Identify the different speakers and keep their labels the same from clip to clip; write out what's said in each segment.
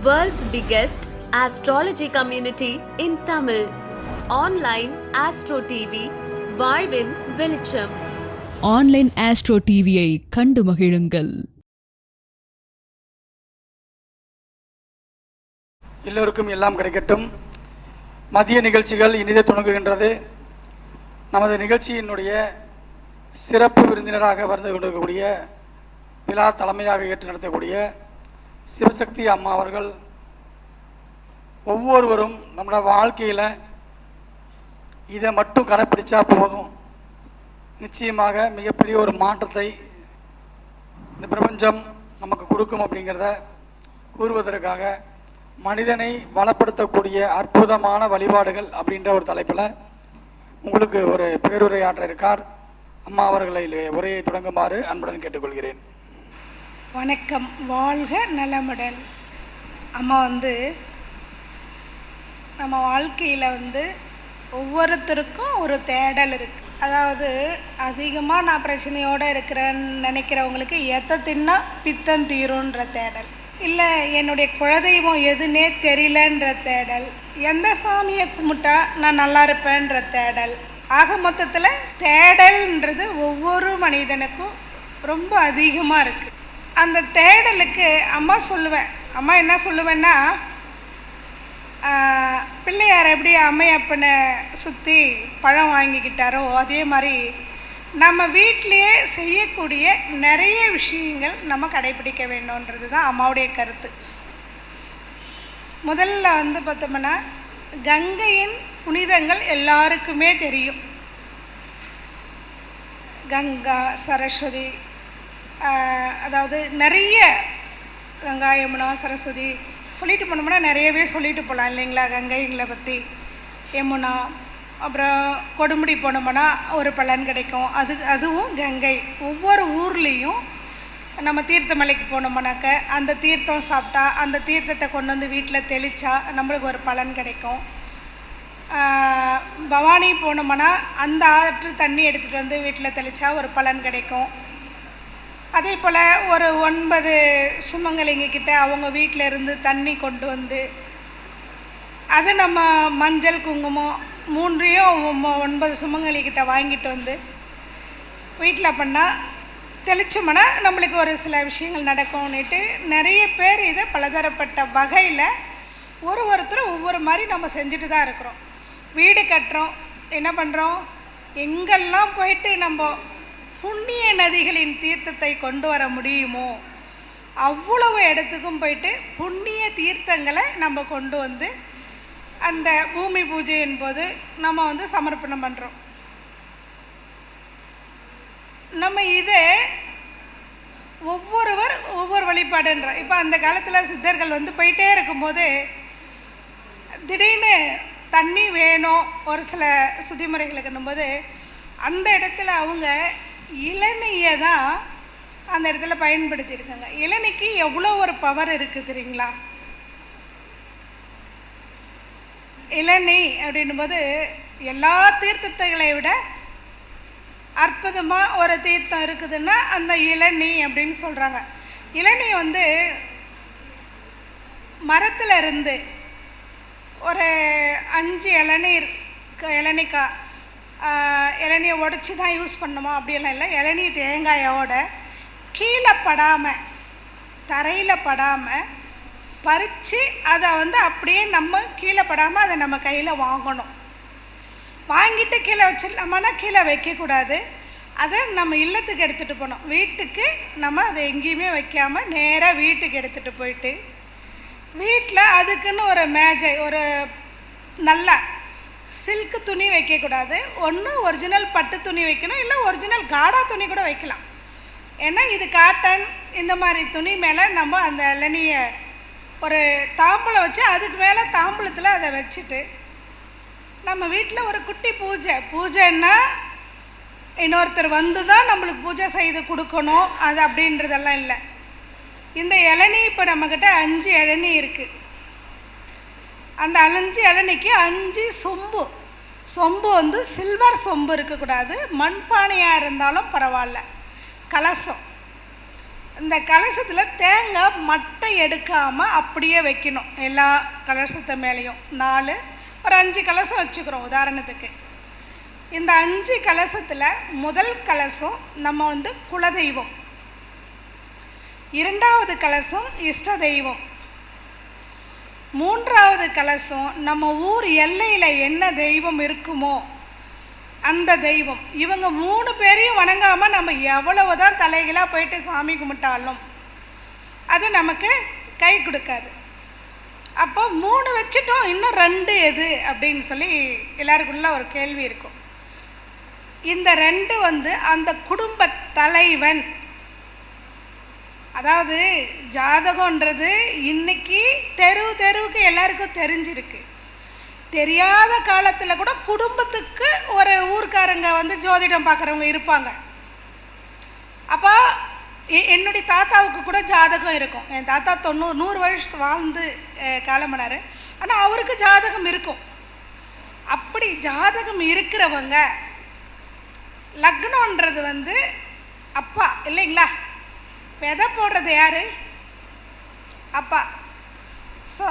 Speaker 1: World's biggest astrology community in Tamil. Online Astro TV, வாழ்வின் வெளிச்சம்.
Speaker 2: Online astro டிவியை கண்டு மகிழுங்கள்.
Speaker 3: எல்லோருக்கும் எல்லாம் கிடைக்கட்டும். மதிய நிகழ்ச்சிகள் இனிதே தொடங்குகின்றது. நமது நிகழ்ச்சியினுடைய சிறப்பு விருந்தினராக வந்து கொண்டிருக்கக்கூடிய விழா தலைமையாக ஏற்று நடத்தக்கூடிய சிவசக்தி அம்மா அவர்கள் ஒவ்வொருவரும் நம்மளோட வாழ்க்கையில் இதை மட்டும் கடைப்பிடிச்சா போதும், நிச்சயமாக மிகப்பெரிய ஒரு மாற்றத்தை இந்த பிரபஞ்சம் நமக்கு கொடுக்கும் அப்படிங்கிறத கூறுவதற்காக மனிதனை வளப்படுத்தக்கூடிய அற்புதமான வழிபாடுகள் அப்படின்ற ஒரு தலைப்பில் உங்களுக்கு ஒரு பேருரையாற்ற இருக்கார். அம்மா அவர்களை உரையை தொடங்குமாறு அன்புடன் கேட்டுக்கொள்கிறேன்.
Speaker 4: வணக்கம், வாழ்க நலமுடன். அம்மா நம்ம வாழ்க்கையில் ஒவ்வொருத்தருக்கும் ஒரு தேடல் இருக்குது. அதாவது அதிகமாக நான் பிரச்சனையோடு இருக்கிறேன்னு நினைக்கிறவங்களுக்கு எத்தை தின்னா பித்தம் தீருன்ற தேடல், இல்லை என்னுடைய குலதெய்வம் எதுன்னே தெரியலன்ற தேடல், எந்த சாமியை கும்பிட்டா நான் நல்லா இருப்பேன்ற தேடல். ஆக மொத்தத்தில் தேடல்ன்றது ஒவ்வொரு மனிதனுக்கும் ரொம்ப அதிகமாக இருக்குது. அந்த தேடலுக்கு அம்மா என்ன சொல்லுவேன்னா, பிள்ளையார் எப்படி அம்மையப்பனை சுற்றி பழம் வாங்கிக்கிட்டாரோ அதே மாதிரி நம்ம வீட்டிலையே செய்யக்கூடிய நிறைய விஷயங்கள் நம்ம கடைப்பிடிக்க வேணுன்றது தான் அம்மாவுடைய கருத்து. முதல்ல பார்த்தோம்னா, கங்கையின் புனிதங்கள் எல்லாருக்குமே தெரியும். கங்கா, சரஸ்வதி, அதாவது நிறைய கங்கா, யமுனா, சரஸ்வதி சொல்லிட்டு போனோம்னா நிறையவே சொல்லிட்டு போகலாம் இல்லைங்களா? கங்கைங்களை பற்றி, யமுனா, அப்புறம் கொடுமுடி போனோம்னா ஒரு பலன் கிடைக்கும். அதுவும் கங்கை. ஒவ்வொரு ஊர்லேயும் நம்ம தீர்த்தமலைக்கு போனோம்னாக்க அந்த தீர்த்தம் சாப்பிட்டா, அந்த தீர்த்தத்தை கொண்டு வந்து வீட்டில் தெளித்தா நம்மளுக்கு ஒரு பலன் கிடைக்கும். பவானி போனோம்னா அந்த ஆற்று தண்ணி எடுத்துகிட்டு வந்து வீட்டில் தெளித்தா ஒரு பலன் கிடைக்கும். அதே போல் ஒரு 9 சுமங்கலிங்கக்கிட்ட அவங்க வீட்டில் இருந்து தண்ணி கொண்டு வந்து அது நம்ம மஞ்சள் குங்குமம் 3ஐயும் 9 சுமங்கலிக்கிட்ட வாங்கிட்டு வந்து வீட்டில் பண்ணால் தெளிச்சோம்னா நம்மளுக்கு ஒரு சில விஷயங்கள் நடக்கும்னுட்டு நிறைய பேர் இதை பலதரப்பட்ட வகையில் ஒருத்தரும் ஒவ்வொரு மாதிரி நம்ம செஞ்சுட்டு தான் இருக்கிறோம். வீடு கட்டுறோம், என்ன பண்ணுறோம், எங்கெல்லாம் போயிட்டு நம்ம புண்ணிய நதிகளின் தீர்த்தத்தை கொண்டு வர முடியுமோ அவ்வளவு இடத்துக்கும் போயிட்டு புண்ணிய தீர்த்தங்களை நம்ம கொண்டு வந்து அந்த பூமி பூஜையின் போது நம்ம சமர்ப்பணம் பண்ணுறோம். நம்ம இதை ஒவ்வொருவர் ஒவ்வொரு வழிபாடுன்றோம். இப்போ அந்த காலத்தில் சித்தர்கள் போயிட்டே இருக்கும்போது திடீர்னு தண்ணி வேணும் ஒரு சில சுதிமுறைகளுக்குன்னும்போது அந்த இடத்துல அவங்க இளநீயை தான் அந்த இடத்துல பயன்படுத்தியிருக்காங்க. இளநீக்கு எவ்வளோ ஒரு பவர் இருக்குது தெரியுங்களா? இளநீ அப்படின்னும்போது எல்லா தீர்த்தங்களை விட அற்புதமாக ஒரு தீர்த்தம் இருக்குதுன்னா அந்த இளநீ அப்படின்னு சொல்கிறாங்க. இளநீ மரத்தில் இருந்து ஒரு 5 இளநியை உடச்சி தான் யூஸ் பண்ணணுமா அப்படியெல்லாம் இல்லை. இளநீ தேங்காயோட கீழே படாமல், தரையில் படாமல் பறித்து அதை அப்படியே நம்ம கீழே படாமல் அதை நம்ம கையில் வாங்கணும். வாங்கிட்டு கீழே வச்சிடலாமான்னா கீழே வைக்கக்கூடாது. அதை நம்ம இல்லத்துக்கு எடுத்துகிட்டு போகணும். வீட்டுக்கு நம்ம அதை எங்கேயுமே வைக்காமல் நேராக வீட்டுக்கு எடுத்துகிட்டு போயிட்டு வீட்டில் அதுக்குன்னு ஒரு மேஜை, ஒரு நல்ல சில்க்கு துணி வைக்கக்கூடாது. ஒன்று ஒரிஜினல் பட்டு துணி வைக்கணும், இல்லை ஒரிஜினல் காடா துணி கூட வைக்கலாம். ஏன்னா இது காட்டன் இந்த மாதிரி துணி மேலே நம்ம அந்த இளநியை ஒரு தாம்பூலம் வச்சு அதுக்கு மேலே தாம்பூலத்தில் அதை வச்சுட்டு நம்ம வீட்டில் ஒரு குட்டி பூஜைன்னா இன்னொருத்தர் தான் நம்மளுக்கு பூஜை செய்து கொடுக்கணும் அது அப்படின்றதெல்லாம் இல்லை. இந்த இளநீ இப்போ நம்மக்கிட்ட 5 இளநீ இருக்குது. அந்த 5 இளநிக்கு 5 சொம்பு சில்வர் சொம்பு இருக்கக்கூடாது, மண்பானையாக இருந்தாலும் பரவாயில்ல. கலசம் இந்த கலசத்தில் தேங்காய் மட்டை எடுக்காமல் அப்படியே வைக்கணும். எல்லா கலசத்து மேலேயும் 4 ஒரு 5 கலசம் வச்சுக்கிறோம் உதாரணத்துக்கு. இந்த 5 கலசத்தில் முதல் கலசம் நம்ம குலதெய்வம், 2வது கலசம் இஷ்ட தெய்வம், 3வது கலசம் நம்ம ஊர் எல்லையில் என்ன தெய்வம் இருக்குமோ அந்த தெய்வம். இவங்க 3 பேரையும் வணங்காமல் நம்ம எவ்வளவு தான் தலைகளாக போயிட்டு சாமி கும்பிட்டாலும் அது நமக்கு கை கொடுக்காது. அப்போ 3 வச்சுட்டோம், இன்னும் 2 எது அப்படின்னு சொல்லி எல்லாருக்குள்ள ஒரு கேள்வி இருக்கும். இந்த 2 அந்த குடும்ப தலைவன். அதாவது ஜாதகன்றது இன்னைக்கு தெருவுக்கு எல்லாருக்கும் தெரிஞ்சிருக்கு. தெரியாத காலத்தில் கூட குடும்பத்துக்கு ஒரு ஊர்க்காரங்க ஜோதிடம் பார்க்குறவங்க இருப்பாங்க. அப்போ என்னுடைய தாத்தாவுக்கு கூட ஜாதகம் இருக்கும். என் தாத்தா 100 வருஷம் வாழ்ந்து காலமானார். ஆனால் அவருக்கு ஜாதகம் இருக்கும். அப்படி ஜாதகம் இருக்கிறவங்க லக்னன்றது அப்பா இல்லைங்களா? விதை போடுறது யார்? அப்பா. ஸோ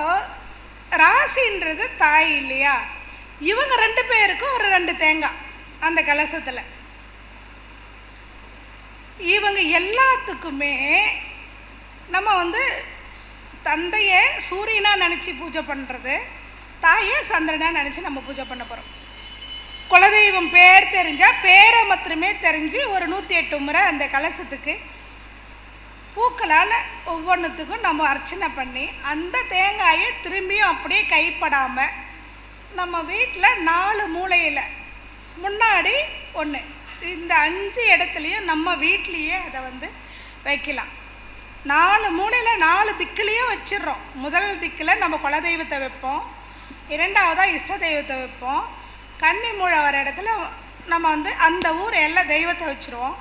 Speaker 4: ராசின்றது தாய் இல்லையா? இவங்க 2 பேருக்கும் ஒரு 2 தேங்காய் அந்த கலசத்தில். இவங்க எல்லாத்துக்குமே நம்ம தந்தையை சூரியனாக நினச்சி பூஜை பண்ணுறது, தாயை சந்திரனாக நினச்சி நம்ம பூஜை பண்ண போகிறோம். குலதெய்வம் பேர் தெரிஞ்சால் பேரை மாத்திரமே தெரிஞ்சு ஒரு 108 முறை அந்த கலசத்துக்கு பூக்களால் ஒவ்வொன்றுத்துக்கும் நம்ம அர்ச்சனை பண்ணி அந்த தேங்காயை திரும்பியும் அப்படியே கைப்படாமல் நம்ம வீட்டில் 4 மூலையில் முன்னாடி 1 இந்த 5 இடத்துலையும் நம்ம வீட்லேயே அதை வைக்கலாம். 4 மூலையில் 4 திக்குலேயும் வச்சிடுறோம். முதல் திக்கில் நம்ம குலதெய்வத்தை வைப்போம், 2வதாக இஷ்ட தெய்வத்தை வைப்போம், கன்னி மூழை வர இடத்துல நம்ம அந்த ஊர் எல்லா தெய்வத்தை வச்சுருவோம்.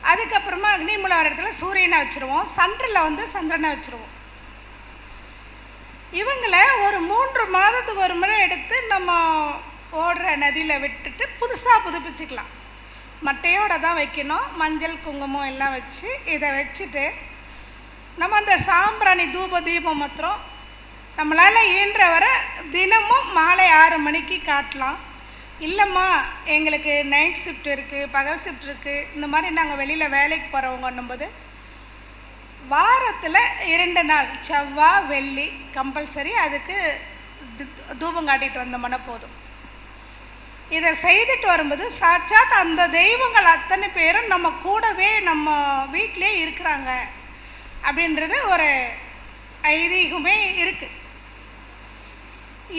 Speaker 4: அதுக்கப்புறமா அக்னிமூலை வர இடத்துல சூரியனை வச்சுருவோம், சன்றில் சந்திரனை வச்சுருவோம். இவங்களை ஒரு 3 மாதத்துக்கு ஒரு முறை எடுத்து நம்ம ஓடுற நதியில் விட்டுட்டு புதுசாக புதுப்பிச்சுக்கலாம். மட்டையோடு தான் வைக்கணும், மஞ்சள் குங்குமம் எல்லாம் வச்சு இதை வச்சுட்டு நம்ம அந்த சாம்பிராணி தூப தீபம் மாத்திரம் நம்மளால் இயன்ற வர தினமும் மாலை 6 மணிக்கு காட்டலாம். இல்லைம்மா எங்களுக்கு நைட் ஷிஃப்ட் இருக்குது, பகல் ஷிஃப்ட் இருக்குது, இந்த மாதிரி நாங்கள் வெளியில் வேலைக்கு போகிறவங்கன்னும்போது வாரத்தில் 2 நாள் செவ்வாய் வெள்ளி கம்பல்சரி அதுக்கு தூபம் காட்டிட்டு வந்தோம்னா போதும். இதை செய்துட்டு வரும்போது சாட்சாத் அந்த தெய்வங்கள் அத்தனை பேரும் நம்ம கூடவே நம்ம வீட்டிலே இருக்கிறாங்க அப்படின்றது ஒரு ஐதீகமே இருக்குது.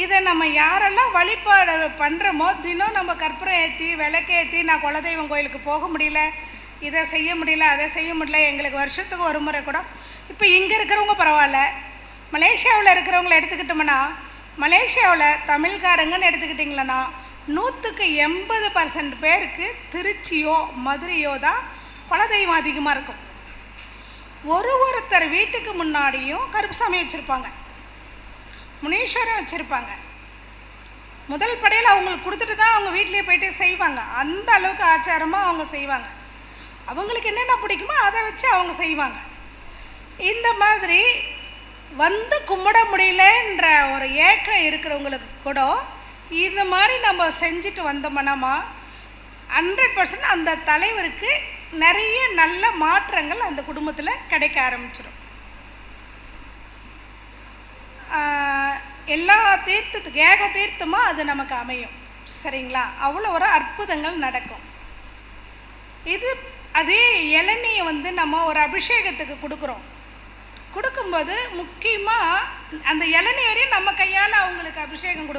Speaker 4: இதை நம்ம யாரெல்லாம் வழிபாடு பண்ணுறோமோ தினம் நம்ம கற்பூரம் ஏற்றி விளக்கேற்றி நான் குலதெய்வம் கோயிலுக்கு போக முடியல, இதை செய்ய முடியல, அதை செய்ய முடியல, எங்களுக்கு வருஷத்துக்கு ஒரு முறை கூட. இப்போ இங்கே இருக்கிறவங்க பரவாயில்ல, மலேசியாவில் இருக்கிறவங்கள எடுத்துக்கிட்டோம்னா மலேசியாவில் தமிழ்காரங்கன்னு எடுத்துக்கிட்டிங்களன்னா 180% பேருக்கு திருச்சியோ மதுரையோ தான் குலதெய்வம் அதிகமாக இருக்கும். ஒருத்தர் வீட்டுக்கு முன்னாடியும் கருப்புசாமி வச்சுருப்பாங்க, முனீஸ்வரன் வச்சுருப்பாங்க. முதல் படையில் அவங்களுக்கு கொடுத்துட்டு தான் அவங்க வீட்டிலே போய்ட்டு செய்வாங்க. அந்த அளவுக்கு ஆச்சாரமாக அவங்க செய்வாங்க. அவங்களுக்கு என்னென்ன பிடிக்குமோ அதை வச்சு அவங்க செய்வாங்க. இந்த மாதிரி கும்பிட முடியலன்ற ஒரு ஏக்கம் இருக்கிறவங்களுக்கு கூட இந்த மாதிரி நம்ம செஞ்சுட்டு வந்தோம்னா 100% அந்த தலைவருக்கு நிறைய நல்ல மாற்றங்கள் அந்த குடும்பத்தில் கிடைக்க ஆரம்பிச்சிடும். எல்லா தீர்த்தத்துக்கு ஏக தீர்த்தமாக அது நமக்கு அமையும். சரிங்களா? அவ்வளோ ஒரு அற்புதங்கள் நடக்கும். அதே இளநியை நம்ம ஒரு அபிஷேகத்துக்கு கொடுக்கும்போது முக்கியமாக அந்த இளநீ வரையும் நம்ம கையால் அவங்களுக்கு அபிஷேகம்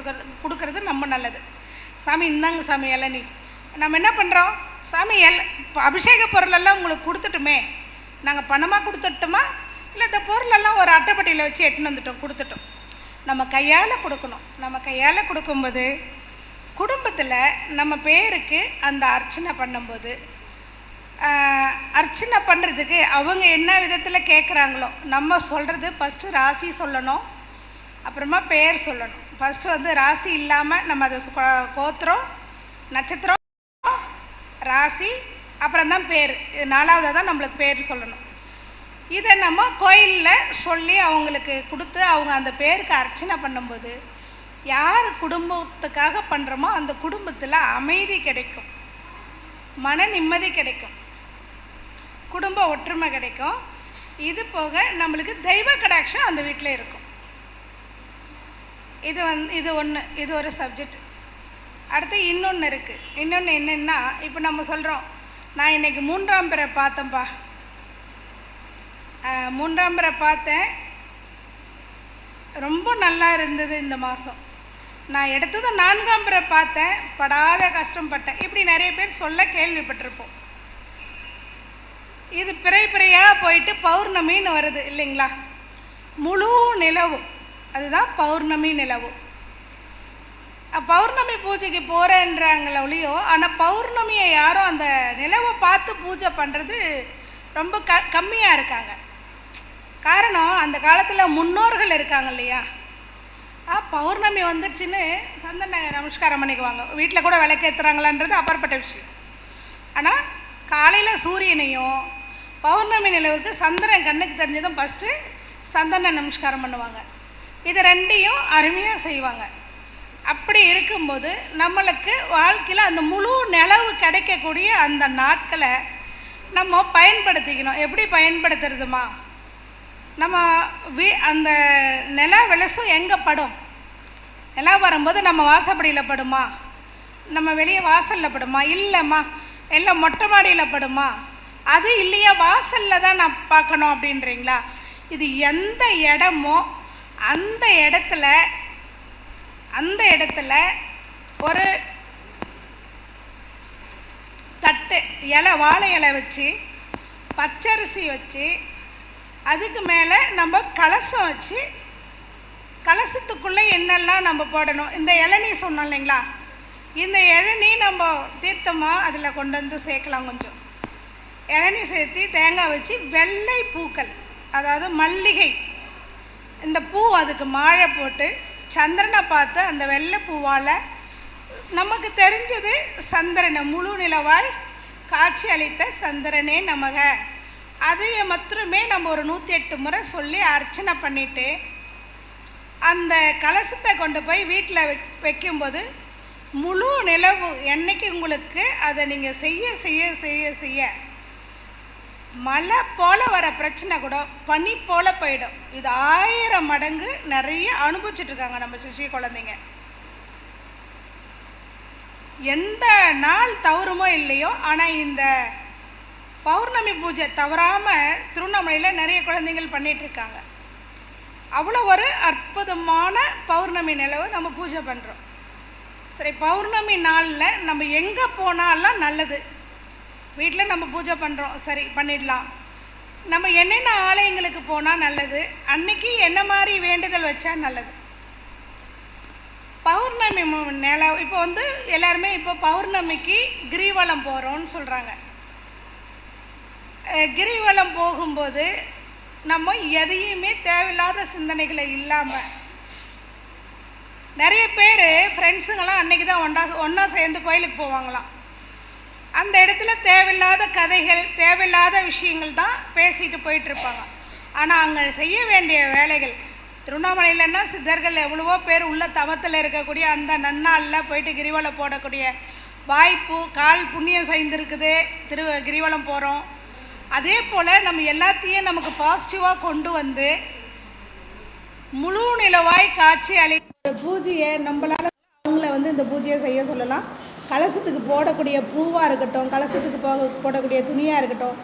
Speaker 4: கொடுக்கறது நம்ம நல்லது. சாமி இந்தாங்க சாமி இளநீ. நம்ம என்ன பண்ணுறோம், சாமி அபிஷேக பொருளெல்லாம் உங்களுக்கு கொடுத்துட்டுமே, நாங்கள் பணமாக கொடுத்துட்டோமா இல்லை இந்த பொருளெல்லாம் ஒரு அட்டைப்பட்டியில் வச்சு எட்டுன்னு வந்துட்டோம் கொடுத்துட்டோம். நம்ம கையால் கொடுக்கணும். நம்ம கையால் கொடுக்கும்போது குடும்பத்தில் நம்ம பேருக்கு அந்த அர்ச்சனை பண்ணும்போது அர்ச்சனை பண்ணுறதுக்கு அவங்க என்ன விதத்தில் கேட்குறாங்களோ நம்ம சொல்கிறது ஃபஸ்ட்டு ராசி சொல்லணும், அப்புறமா பேர் சொல்லணும். ஃபஸ்ட்டு ராசி இல்லாமல் நம்ம அதை கோத்திரம் நட்சத்திரம் ராசி அப்புறம் தான் பேர், 4வதாக தான் நம்மளுக்கு பேர் சொல்லணும். இதை நம்ம கோயிலில் சொல்லி அவங்களுக்கு கொடுத்து அவங்க அந்த பேருக்கு அர்ச்சனை பண்ணும்போது யார் குடும்பத்துக்காக பண்ணுறோமோ அந்த குடும்பத்தில் அமைதி கிடைக்கும், மன நிம்மதி கிடைக்கும், குடும்ப ஒற்றுமை கிடைக்கும். இது போக நம்மளுக்கு தெய்வ கடாட்சம் அந்த வீட்டில் இருக்கும். இது ஒரு சப்ஜெக்ட். அடுத்து இன்னொன்று இருக்குது. இன்னொன்று என்னென்னா, இப்போ நம்ம சொல்கிறோம், நான் இன்றைக்கி 3ஆம் பிறை பார்த்தேன்ப்பா, 3ஆம் பிறை பார்த்தேன், ரொம்ப நல்லா இருந்தது இந்த மாதம். நான் எடுத்தது 4ஆம் பிறை பார்த்தேன், படாத கஷ்டப்பட்டேன். இப்படி நிறைய பேர் சொல்ல கேள்விப்பட்டிருப்போம். இது பிறையாக போயிட்டு பௌர்ணமின்னு வருது இல்லைங்களா? முழு நிலவு, அதுதான் பௌர்ணமி நிலவு. பௌர்ணமி பூஜைக்கு போகிறேன்றாங்களோ ஒழியோ, ஆனால் பௌர்ணமியை யாரும் அந்த நிலவை பார்த்து பூஜை பண்ணுறது ரொம்ப கம்மியாக இருக்காங்க. காரணம், அந்த காலத்தில் முன்னோர்கள் இருக்காங்க இல்லையா, பௌர்ணமி வந்துடுச்சுன்னு சந்தன நமஸ்காரம் பண்ணிக்குவாங்க. வீட்டில் கூட விளக்கேற்றுறாங்களான்றது அப்பாற்பட்ட விஷயம். ஆனால் காலையில் சூரியனையும் பௌர்ணமி நிலவுக்கு சந்திரன் கண்ணுக்கு தெரிஞ்சதும் ஃபஸ்ட்டு சந்தன நமஸ்காரம் பண்ணுவாங்க. இது ரெண்டையும் அருமையாக செய்வாங்க. அப்படி இருக்கும்போது நம்மளுக்கு வாழ்க்கையில் அந்த முழு நிலவு கிடைக்கக்கூடிய அந்த நாட்களை நம்ம பயன்படுத்திக்கணும். எப்படி பயன்படுத்துறதுமா? நம்ம அந்த நிலா வெளிச்சம் எங்கே படும்? நிலா வரும்போது நம்ம வாசப்படியில் படுமா, நம்ம வெளியே வாசலில் படுமா, இல்லைம்மா எல்லாம் மொட்டை மாடியில் படுமா, அது இல்லையா வாசலில் தான் நான் பார்க்கணும் அப்படின்றீங்களா? இது எந்த இடமோ அந்த இடத்துல ஒரு தட்டு இலை, வாழை இலை வச்சு, பச்சரிசி வச்சு, அதுக்கு மேலே நம்ம கலசம் வச்சு, கலசத்துக்குள்ளே என்னெல்லாம் நம்ம போடணும். இந்த இளநீ சொன்னோம் இல்லைங்களா, இந்த இளநீ நம்ம தீர்த்தமாக அதில் கொண்டு வந்து சேர்க்கலாம். கொஞ்சம் இளநீ சேர்த்து தேங்காய் வச்சு, வெள்ளை பூக்கள், அதாவது மல்லிகை, இந்த பூ அதுக்கு மாலை போட்டு சந்திரனை பார்த்து அந்த வெள்ளை பூவால் நமக்கு தெரிஞ்சது சந்திரனை முழு நிலவாய் காட்சி அளித்த சந்திரனே நமக, அதையை மாத்திரமே நம்ம ஒரு 108 முறை சொல்லி அர்ச்சனை பண்ணிவிட்டு அந்த கலசத்தை கொண்டு போய் வீட்டில் வைக்கும்போது முழு நிலவு என்னைக்கு உங்களுக்கு அதை நீங்கள் செய்ய செய்ய செய்ய செய்ய மழை போல் வர பிரச்சனை கூட பனி போல் போயிடும். இது 1000 மடங்கு நிறைய அனுபவிச்சுட்ருக்காங்க நம்ம சிஷிய குழந்தைங்க. எந்த நாள் தவறுமோ இல்லையோ, ஆனால் இந்த பௌர்ணமி பூஜை தவறாமல் திருவண்ணாமலையில் நிறைய குழந்தைகள் பண்ணிகிட்ருக்காங்க. அவ்வளோ ஒரு அற்புதமான பௌர்ணமி நிலவு நம்ம பூஜை பண்ணுறோம். சரி, பௌர்ணமி நாளில் நம்ம எங்கே போனாலும் நல்லது. வீட்டில் நம்ம பூஜை பண்ணுறோம், சரி பண்ணிடலாம். நம்ம என்னென்ன ஆலயங்களுக்கு போனால் நல்லது, அன்னைக்கு என்ன மாதிரி வேண்டுதல் வச்சா நல்லது. பௌர்ணமி நிலவு இப்போ எல்லாருமே இப்போ பௌர்ணமிக்கு கிரிவலம் போகிறோன்னு சொல்கிறாங்க. கிரிவலம் போகும்போது நம்ம எதையுமே தேவையில்லாத சிந்தனைகளை இல்லாமல், நிறைய பேர் ஃப்ரெண்ட்ஸுங்களாம் அன்றைக்கி தான் ஒன்றா சேர்ந்து கோயிலுக்கு போவாங்களாம். அந்த இடத்துல தேவையில்லாத கதைகள், தேவையில்லாத விஷயங்கள் தான் பேசிட்டு போயிட்டுருப்பாங்க. ஆனால் அங்கே செய்ய வேண்டிய வேலைகள், திருவண்ணாமலையிலன்னா சித்தர்கள் எவ்வளவோ பேர் உள்ள தவத்தில் இருக்கக்கூடிய அந்த நன்னாளில் போயிட்டு கிரிவலம் போடக்கூடிய வாய்ப்பு, கால் புண்ணியம் செய்திருக்குது, கிரிவலம் போகிறோம். அதே போல் நம்ம எல்லாத்தையும் நமக்கு பாசிட்டிவாக கொண்டு வந்து முழு நிலவாய் காட்சி அளிக்கிற பூஜையை நம்மளால் அவங்கள இந்த பூஜையை செய்ய சொல்லலாம். கலசத்துக்கு போடக்கூடிய பூவாக இருக்கட்டும், கலசத்துக்கு போடக்கூடிய துணியாக இருக்கட்டும்,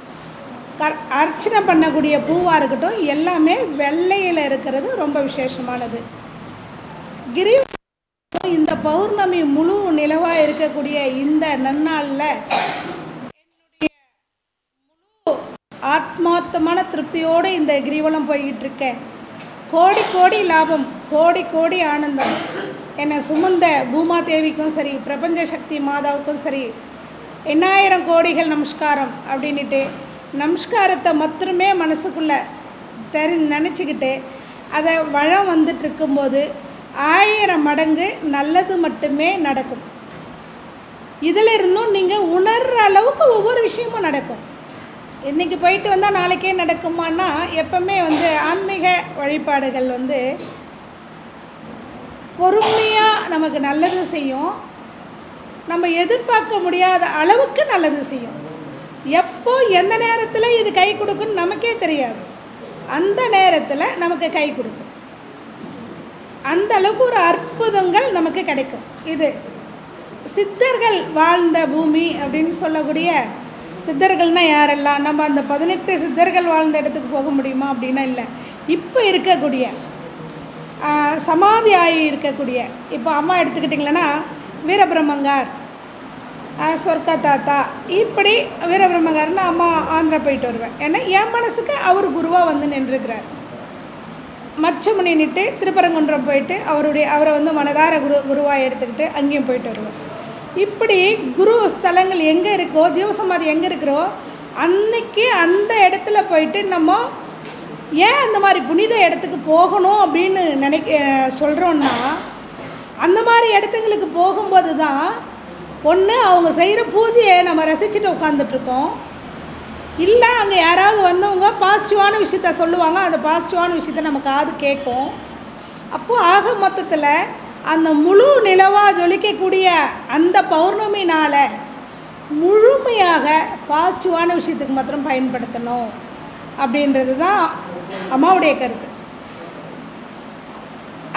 Speaker 4: அர்ச்சனை பண்ணக்கூடிய பூவாக இருக்கட்டும், எல்லாமே வெள்ளையில் இருக்கிறது ரொம்ப விசேஷமானது. இந்த பௌர்ணமி முழு நிலவாக இருக்கக்கூடிய இந்த நன்னாளில் என்னுடைய முழு ஆத்மார்த்தமான திருப்தியோடு இந்த கிரிவலம் போய்கிட்டு இருக்கேன். கோடி கோடி லாபம், கோடி கோடி ஆனந்தம். என்னை சுமந்த பூமாதேவிக்கும் சரி, பிரபஞ்ச சக்தி மாதாவுக்கும் சரி, 8000 கோடிகள் நமஸ்காரம் அப்படின்ட்டு நமஸ்காரத்தை மாத்திரமே மனசுக்குள்ளே நினச்சிக்கிட்டு அதை வளம் வந்துட்டு இருக்கும்போது 1000 மடங்கு நல்லது மட்டுமே நடக்கும். இதில் இருந்தும் நீங்கள் உணர்கிற அளவுக்கு ஒவ்வொரு விஷயமும் நடக்கும். இன்றைக்கி போயிட்டு வந்தால் நாளைக்கே நடக்குமான்னா எப்பவுமே வந்து ஆன்மீக வழிபாடுகள் வந்து பொறுமையாக நமக்கு நல்லது செய்யும், நம்ம எதிர்பார்க்க முடியாத அளவுக்கு நல்லது செய்யும். எப்போ எந்த நேரத்தில் இது கை கொடுக்குன்னு நமக்கே தெரியாது, அந்த நேரத்தில் நமக்கு கை கொடுக்கும். அந்த அளவுக்கு ஒரு அற்புதங்கள் நமக்கு கிடைக்கும். இது சித்தர்கள் வாழ்ந்த பூமி அப்படின்னு சொல்லக்கூடிய, சித்தர்கள்னால் யாரெல்லாம், நம்ம அந்த 18 சித்தர்கள் வாழ்ந்த இடத்துக்கு போக முடியுமா அப்படின்னா இல்லை. இப்போ இருக்கக்கூடிய சமாதி ஆகி இருக்கக்கூடிய, இப்போ அம்மா எடுத்துக்கிட்டிங்களன்னா வீரபிரம்மங்கார், சொர்க்கா தாத்தா, இப்படி வீரபிரம்மங்கார்னு அம்மா ஆந்திரா போயிட்டு வருவேன். ஏன்னா என் மனசுக்கு அவர் குருவாக வந்து நின்றுருக்கிறார். மச்சமுனி நிட்டு திருப்பரங்குன்றம் போயிட்டு அவரை வந்து மனதார குருவாக எடுத்துக்கிட்டு அங்கேயும் போயிட்டு வருவேன். இப்படி குரு ஸ்தலங்கள் எங்கே இருக்கோ, ஜீவசமாதி எங்கே இருக்கிறோ அன்னைக்கு அந்த இடத்துல போயிட்டு நம்ம ஏன் அந்த மாதிரி புனித இடத்துக்கு போகணும் அப்படின்னு சொல்கிறோன்னா, அந்த மாதிரி இடத்துங்களுக்கு போகும்போது தான் ஒன்று அவங்க செய்கிற பூஜையை நம்ம ரசிச்சுட்டு உட்காந்துட்ருக்கோம், இல்லை அங்கே யாராவது வந்தவங்க பாசிட்டிவான விஷயத்த சொல்லுவாங்க, அந்த பாசிட்டிவான விஷயத்த நம்ம காது கேட்கும். அப்போது ஆக மொத்தத்தில் அந்த முழு நிலவாக ஜொலிக்கக்கூடிய அந்த பௌர்ணமி நாளை முழுமையாக பாசிட்டிவான விஷயத்துக்கு மாத்திரம் பயன்படுத்தணும் அப்படின்றது தான் அம்மாவுடைய கருத்து.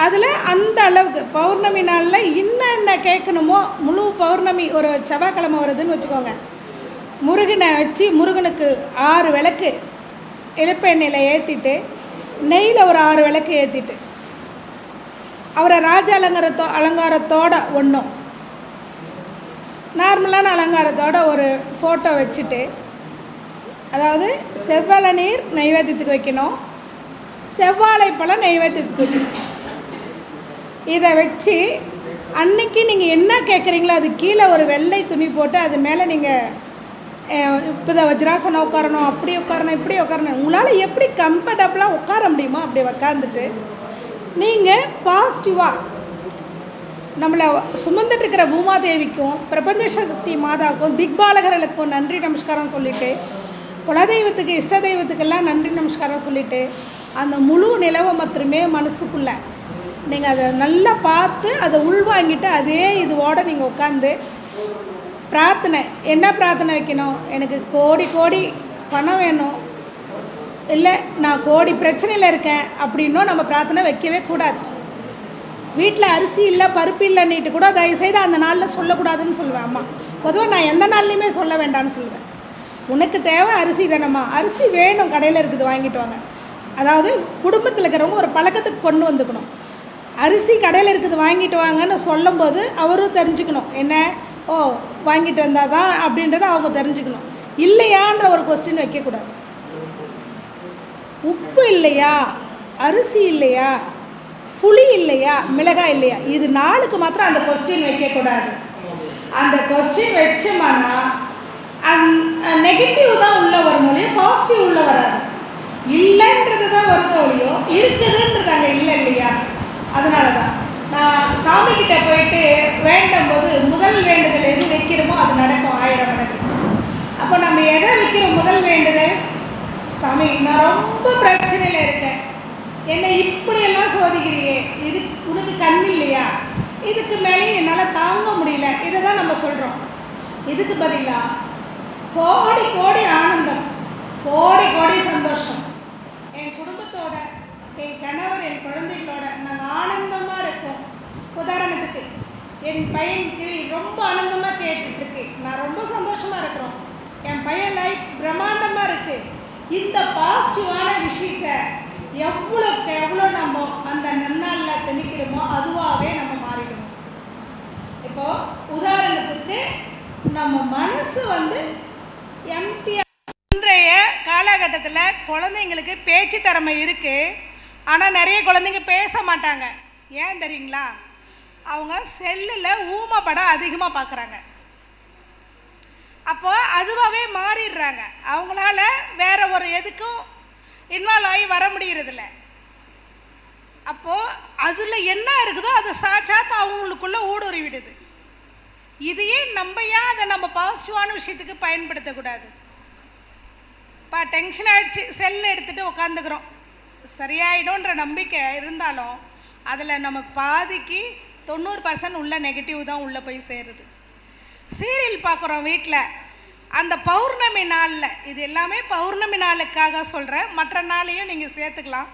Speaker 4: அதில் அந்த அளவுக்கு பௌர்ணமி நாளில் என்ன கேட்கணுமோ, முழு பௌர்ணமி ஒரு செவ்வாய்க்கிழமை வருதுன்னு வச்சுக்கோங்க, முருகனை வச்சு முருகனுக்கு 6 விளக்கு இழுப்பெண்ணெயில் ஏற்றிட்டு, நெய்யில் ஒரு 6 விளக்கு ஏற்றிட்டு, அவரை ராஜ அலங்காரத்தோட ஒன்றும் நார்மலான அலங்காரத்தோட ஒரு ஃபோட்டோ வச்சுட்டு, அதாவது செவ்வழி நீர் நைவேத்தியத்துக்கு வைக்கணும், செவ்வாழை பழம் நைவேத்தியத்துக்கு வைக்கணும். இதை வச்சு அன்னைக்கு நீங்கள் என்ன கேட்குறீங்களோ அது கீழே ஒரு வெள்ளை துணி போட்டு அது மேலே நீங்கள் இப்போ தான் வஜ்ராசனம் உட்காரணும், அப்படி உட்காரணும், இப்படி உட்காரணும், உங்களால் எப்படி கம்ஃபர்டபுளாக உட்கார முடியுமோ அப்படி உட்காந்துட்டு நீங்கள் பாசிட்டிவாக நம்மளை சுமந்துட்டு இருக்கிற பூமாதேவிக்கும் பிரபஞ்ச சக்தி மாதாவுக்கும் திக்பாலகர்களுக்கும் நன்றி நமஸ்காரம் சொல்லிவிட்டு, குலதெய்வத்துக்கு இஷ்ட தெய்வத்துக்கெல்லாம் நன்றி நமஸ்காரம் சொல்லிவிட்டு, அந்த முழு நிலவை மாத்திரமே மனசுக்குள்ளே நீங்கள் அதை நல்லா பார்த்து அதை உள்வாங்கிட்டு அதே இதுவோடு நீங்கள் உட்காந்து பிரார்த்தனை, என்ன பிரார்த்தனை வைக்கணும், எனக்கு கோடி கோடி பணம் வேணும், இல்லை நான் கோடி பிரச்சனையில் இருக்கேன் அப்படின்னும் நம்ம பிரார்த்தனை வைக்கவே கூடாது. வீட்டில் அரிசி இல்லை பருப்பு இல்லைன்னிட்டு கூட தயவுசெய்து அந்த நாளில் சொல்லக்கூடாதுன்னு சொல்லுவேன். அம்மா பொதுவாக நான் எந்த நாள்லையுமே சொல்ல வேண்டாம்னு சொல்லுவேன். உனக்கு தேவை அரிசி தானம்மா, அரிசி வேணும், கடையில் இருக்குது வாங்கிட்டு வாங்க. அதாவது குடும்பத்தில் இருக்கிறவங்க ஒரு பழக்கத்துக்கு கொண்டு வந்துக்கணும். அரிசி கடையில் இருக்குது வாங்கிட்டு வாங்கன்னு சொல்லும்போது அவரும் தெரிஞ்சுக்கணும், என்ன ஓ வாங்கிட்டு வந்தால் தான் அப்படின்றத அவங்க தெரிஞ்சுக்கணும். இல்லையான்ற ஒரு கொஸ்டின் வைக்கக்கூடாது. உப்பு இல்லையா, அரிசி இல்லையா, புளி இல்லையா, மிளகாய் இல்லையா, இது 4க்கு மாத்திரம் அந்த கொஸ்டின் வைக்கக்கூடாது. அந்த கொஸ்டின் வச்சோம்னா நெகட்டிவ் தான் உள்ளே வரும் ஒழியோ பாசிட்டிவ் உள்ளே வராது. இல்லைன்றது தான் வருது ஒழியோ இருக்குதுன்றது அங்கே இல்லை இல்லையா. அதனால தான் நான் சாமிக்கிட்ட போயிட்டு வேண்டும் போது முதல் வேண்டுதல் எது வைக்கிறோமோ அது நடக்கும் 1000 மடங்கு. அப்போ நம்ம எதை வைக்கிறோம் முதல் வேண்டுதல், சாமி நான் ரொம்ப பிரச்சனையில் இருக்கேன், என்னை இப்படியெல்லாம் சோதிக்கிறியே, இது உனக்கு கண் இல்லையா, இதுக்கு மேலே என்னால் தாங்க முடியல, இதை தான் நம்ம சொல்கிறோம். இதுக்கு பதிலாக கோடி கோடி ஆனந்தம், கோடி கோடி சந்தோஷம், என் குடும்பத்தோட, என் கணவர், என் குழந்தைகளோட நாங்கள் ஆனந்தமாக இருக்கோம். உதாரணத்துக்கு என் பையனுக்கு ரொம்ப ஆனந்தமாக கேட்டுட்ருக்கு, நான் ரொம்ப சந்தோஷமாக இருக்கிறோம், என் பையன் லைஃப் பிரம்மாண்டமாக இருக்குது. இந்த பாசிட்டிவான விஷயத்த எவ்வளோக்கு எவ்வளோ நம்ம அந்த நன்னாளில் திணிக்கிறோமோ அதுவாகவே நம்ம மாறிடுவோம். இப்போது உதாரணத்துக்கு நம்ம மனசு வந்து எம்டியாக, இன்றைய காலகட்டத்தில் குழந்தைங்களுக்கு பேச்சு திறமை இருக்குது, ஆனால் நிறைய குழந்தைங்க பேச மாட்டாங்க. ஏன் தெரியுங்களா, அவங்க செல்லில் ஊமை படம் அதிகமாக பார்க்குறாங்க. அப்போ அதுவாகவே மாறிடுறாங்க, அவங்களால வேற ஒரு எதுக்கும் இன்வால்வ் ஆகி வர முடியறதில்ல. அப்போது அதில் என்ன இருக்குதோ அது சாச்சாத்து அவங்களுக்குள்ளே ஊடுருவிடுது. இதையே நம்ம ஏன் அதை நம்ம பாசிட்டிவான விஷயத்துக்கு பயன்படுத்தக்கூடாது? டென்ஷன் ஆகிடுச்சு, செல் எடுத்துகிட்டு உட்காந்துக்கிறோம். சரியாயிடும்ன்ற நம்பிக்கை இருந்தாலும் அதில் நமக்கு பாதிக்கு 90% உள்ள நெகட்டிவ் தான் உள்ளே போய் சேருது. சீரியல் பார்க்குறோம் வீட்டில், அந்த பௌர்ணமி நாளில், இது எல்லாமே பௌர்ணமி நாளுக்காக சொல்கிறேன், மற்ற நாளையும் நீங்கள் சேர்த்துக்கலாம்.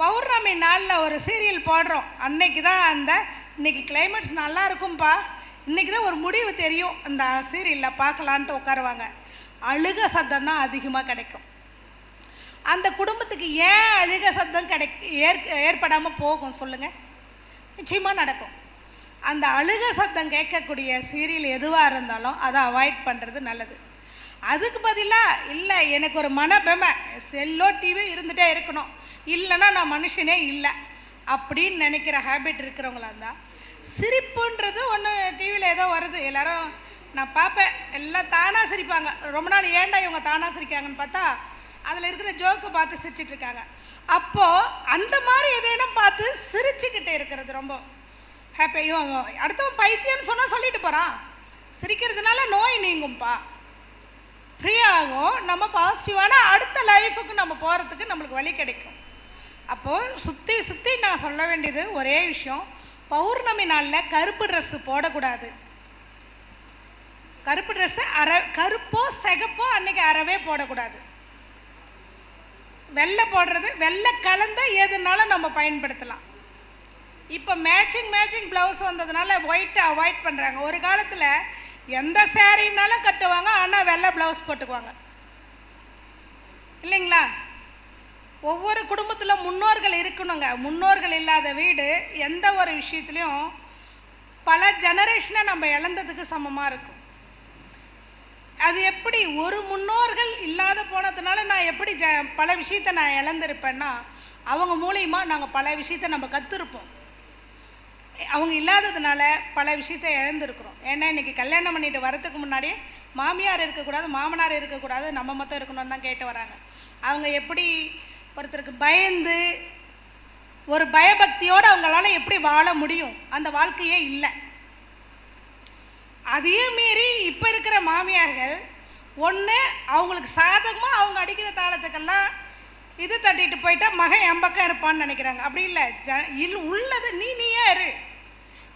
Speaker 4: பௌர்ணமி நாளில் ஒரு சீரியல் போடுறோம், அன்னைக்கு தான் இன்றைக்கி கிளைமேட்ஸ் நல்லா இருக்கும்பா, இன்றைக்கி தான் ஒரு முடிவு தெரியும் அந்த சீரியலில் பார்க்கலான்ட்டு உட்காருவாங்க. அழுக சத்தம் தான் அதிகமாக கிடைக்கும். அந்த குடும்பத்துக்கு ஏன் அழுக சத்தம் ஏற்படாமல் போகும் சொல்லுங்கள்? நிச்சயமாக நடக்கும். அந்த அழுக சத்தம் கேட்கக்கூடிய சீரியல் எதுவாக இருந்தாலும் அதை அவாய்ட் பண்ணுறது நல்லது. அதுக்கு பதிலாக இல்லை எனக்கு ஒரு மனபெமை, செல்லோ டிவி இருந்துகிட்டே இருக்கணும், இல்லைன்னா நான் மனுஷனே இல்லை அப்படின்னு நினைக்கிற ஹேபிட் இருக்கிறவங்களா இருந்தால், சிரிப்புன்றது ஒன்று டிவியில் ஏதோ வருது, எல்லோரும் நான் பார்ப்பேன், எல்லாம் தானாக சிரிப்பாங்க. ரொம்ப நாள் ஏன்டா இவங்க தானாக சிரிக்காங்கன்னு பார்த்தா அதில் இருக்கிற ஜோக்கு பார்த்து சிரிச்சிட்ருக்காங்க. அப்போது அந்த மாதிரி எதையும் பார்த்து சிரிச்சுக்கிட்டே இருக்கிறது ரொம்ப ஹாப்பியும். அடுத்தவன் பைத்தியம்னு சொன்னால் சொல்லிட்டு போகிறான், சிரிக்கிறதுனால நோய் நீங்கும்பா, ஃப்ரீயாகும், நம்ம பாசிட்டிவான அடுத்த லைஃபுக்கு நம்ம போகிறதுக்கு நம்மளுக்கு வழி கிடைக்கும். அப்போது சுற்றி சுற்றி நான் சொல்ல வேண்டியது ஒரே விஷயம், பௌர்ணமி நாளில் கருப்பு ட்ரெஸ்ஸு போடக்கூடாது. கருப்பு ட்ரெஸ்ஸு கருப்போ சிகப்போ அன்றைக்கி அறவே போடக்கூடாது. வெள்ளை போடுறது, வெள்ளை கலந்த எதுனாலும் நம்ம பயன்படுத்தலாம். இப்போ மேட்சிங் ப்ளவுஸ் வந்ததுனால ஒயிட்டை அவாய்ட் பண்ணுறாங்க. ஒரு காலத்தில் எந்த சேரீனாலும் கட்டுவாங்க, ஆனால் வெள்ளை ப்ளவுஸ் போட்டுக்குவாங்க இல்லைங்களா? ஒவ்வொரு குடும்பத்தில் முன்னோர்கள் இருக்கணுங்க. முன்னோர்கள் இல்லாத வீடு எந்த ஒரு விஷயத்துலையும் பல ஜெனரேஷனை நம்ம இழந்ததுக்கு சமமாக இருக்கும். அது எப்படி ஒரு முன்னோர்கள் இல்லாத போனதுனால நான் எப்படி பல விஷயத்தை நான் இழந்திருப்பேன்னா, அவங்க மூலியமாக நாங்கள் பல விஷயத்தை நம்ம கற்றுருப்போம். அவங்க இல்லாததுனால பல விஷயத்தை இழந்திருக்கிறோம். ஏன்னா இன்றைக்கி கல்யாணம் பண்ணிட்டு வரதுக்கு முன்னாடியே மாமியார் இருக்கக்கூடாது, மாமனார் இருக்கக்கூடாது, நம்ம மொத்தம் இருக்கணும்னு தான் கேட்டு வராங்க. அவங்க எப்படி ஒருத்தருக்கு பயந்து ஒரு பயபக்தியோடு அவங்களால எப்படி வாழ முடியும்? அந்த வாழ்க்கையே இல்லை. அதையும் மீறி இப்போ இருக்கிற மாமியார்கள் ஒன்று அவங்களுக்கு சாதகமாக அவங்க அடிக்கிற தாளத்துக்கெல்லாம் இது தட்டிட்டு போயிட்டா மகன் என் பக்கம் இருப்பான்னு நினைக்கிறாங்க. அப்படி இல்லை, உள்ளது நீயே இரு,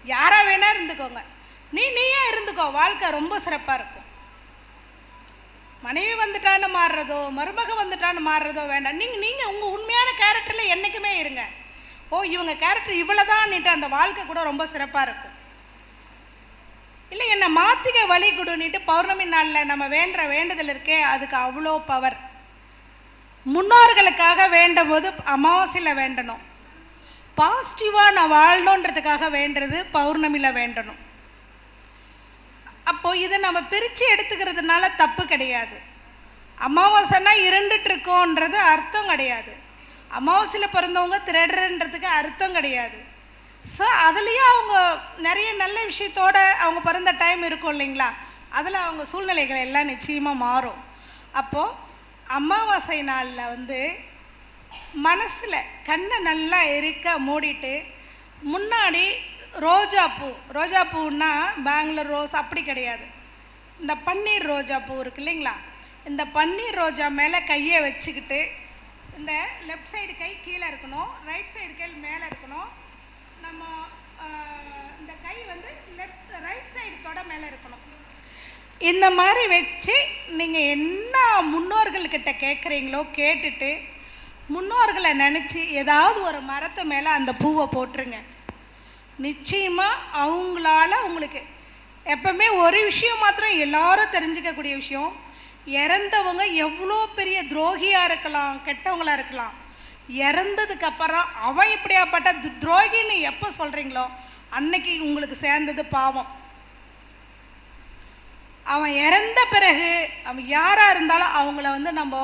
Speaker 4: யாராக வேணா இருந்துக்கோங்க, நீயே இருந்துக்கோ, வாழ்க்கை ரொம்ப சிறப்பாக இருக்கும். மனைவி வந்துட்டான்னு மாறுறதோ மருமக வந்துட்டான்னு மாறுறதோ வேண்டாம். நீங்கள் உங்கள் உண்மையான கேரக்டரில் என்றைக்குமே இருங்க. இவங்க கேரக்டர் இவ்வளோதான்னுட்டு அந்த வாழ்க்கை கூட ரொம்ப சிறப்பாக இருக்கும். இல்லை என்னை மாற்றிக்க வழி கொடுன்னுட்டு பௌர்ணமி நாளில் நம்ம வேண்டுதல் இருக்கே, அதுக்கு அவ்வளோ பவர். முன்னோர்களுக்காக வேண்டும் போது அமாவாசையில் வேண்டணும், பாசிட்டிவாக நான் வாழணுன்றதுக்காக வேண்டுறது பௌர்ணமியில் வேண்டணும். அப்போது இதை நம்ம பிரித்து எடுத்துக்கிறதுனால தப்பு கிடையாது. அமாவாசைன்னா இருண்டுட்டுருக்கோன்றது அர்த்தம் கிடையாது. அமாவாசையில் பிறந்தவங்க திருடுறன்றதுக்கு அர்த்தம் கிடையாது. ஸோ அதுலேயும் அவங்க நிறைய நல்ல விஷயத்தோடு அவங்க பிறந்த டைம் இருக்கும் இல்லைங்களா, அதில் அவங்க சூழ்நிலைகள் எல்லாம் நிச்சயமாக மாறும். அப்போது அமாவாசை நாளில் மனசில் கண்ணை நல்லா எரிக்க மூடிட்டு முன்னாடி ரோஜா பூன்னா பெங்களூர் ரோஸ் அப்படி கிடையாது, இந்த பன்னீர் ரோஜா பூ இருக்கு இல்லைங்களா, இந்த பன்னீர் ரோஜா மேலே கையை வச்சுக்கிட்டு இந்த லெஃப்ட் சைடு கை கீழே இருக்கணும், ரைட் சைடு கை மேலே இருக்கணும், நம்ம இந்த கை ரைட் சைடு தொட மேலே இருக்கணும். இந்த மாதிரி வச்சு நீங்கள் என்ன முன்னோர்கள்கிட்ட கேட்குறீங்களோ கேட்டுட்டு முன்னோர்களை நினச்சி ஏதாவது ஒரு மரத்து மேலே அந்த பூவை போட்டுருங்க. நிச்சயமாக அவங்களால உங்களுக்கு எப்பவுமே ஒரு விஷயம் மாத்திரம் எல்லாரும் தெரிஞ்சுக்கக்கூடிய விஷயம், இறந்தவங்க எவ்வளோ பெரிய துரோகியாக இருக்கலாம், கெட்டவங்களாக இருக்கலாம், இறந்ததுக்கப்புறம் அவன் இப்படியாப்பட்ட துரோகின்னு எப்போ சொல்கிறீங்களோ அன்னைக்கு உங்களுக்கு சேர்ந்தது பாவம். அவன் இறந்த பிறகு அவன் யாராக இருந்தாலும் அவங்கள நம்ம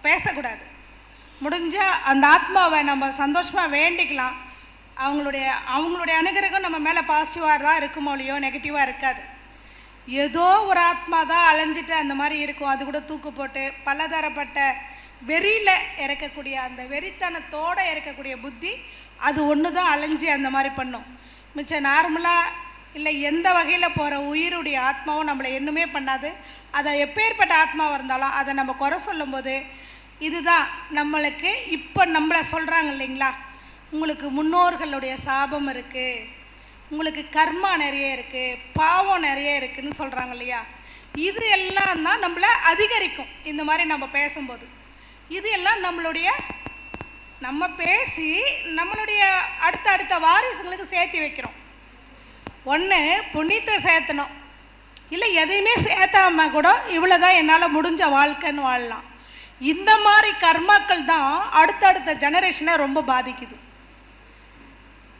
Speaker 4: பேசக்கூடாது. முடிஞ்சால் அந்த ஆத்மாவை நம்ம சந்தோஷமாக வேண்டிக்கலாம். அவங்களுடைய அனுகிரகம் நம்ம மேலே பாசிட்டிவாக தான் இருக்குமோ இல்லையோ, நெகட்டிவாக இருக்காது. ஏதோ ஒரு ஆத்மா தான் அலைஞ்சிட்டு அந்த மாதிரி இருக்கும். அது கூட தூக்கு போட்டு பலதரப்பட்ட வெறியில் இறக்கக்கூடிய அந்த வெறித்தனத்தோடு இறக்கக்கூடிய புத்தி அது ஒன்று தான் அலைஞ்சி அந்த மாதிரி பண்ணும். மிச்சம் நார்மலாக இல்லை எந்த வகையில் போகிற உயிருடைய ஆத்மாவும் நம்மளை என்னமே பண்ணாது. அதை எப்பேற்பட்ட ஆத்மாவாக இருந்தாலும் அதை நம்ம குறை சொல்லும்போது இதுதான் நம்மளுக்கு இப்போ நம்மளை சொல்கிறாங்க இல்லைங்களா, உங்களுக்கு முன்னோர்களுடைய சாபம் இருக்குது, உங்களுக்கு கர்மா நிறைய இருக்குது, பாவம் நிறைய இருக்குதுன்னு சொல்கிறாங்க இல்லையா, இது எல்லாம் தான் நம்மளை அதிகரிக்கும். இந்த மாதிரி நம்ம பேசும்போது இது எல்லாம் நம்ம பேசி நம்மளுடைய அடுத்த வாரிசுங்களுக்கு சேர்த்து வைக்கிறோம். ஒன்று புண்ணியத்தை சேர்த்தணும், இல்லை எதையுமே சேர்த்தாம கூட இவ்வளோதான் என்னால் முடிஞ்ச வாழ்க்கைன்னு வாழலாம். இந்த மாதிரி கர்மாக்கள் தான் அடுத்த ஜெனரேஷனை ரொம்ப பாதிக்குது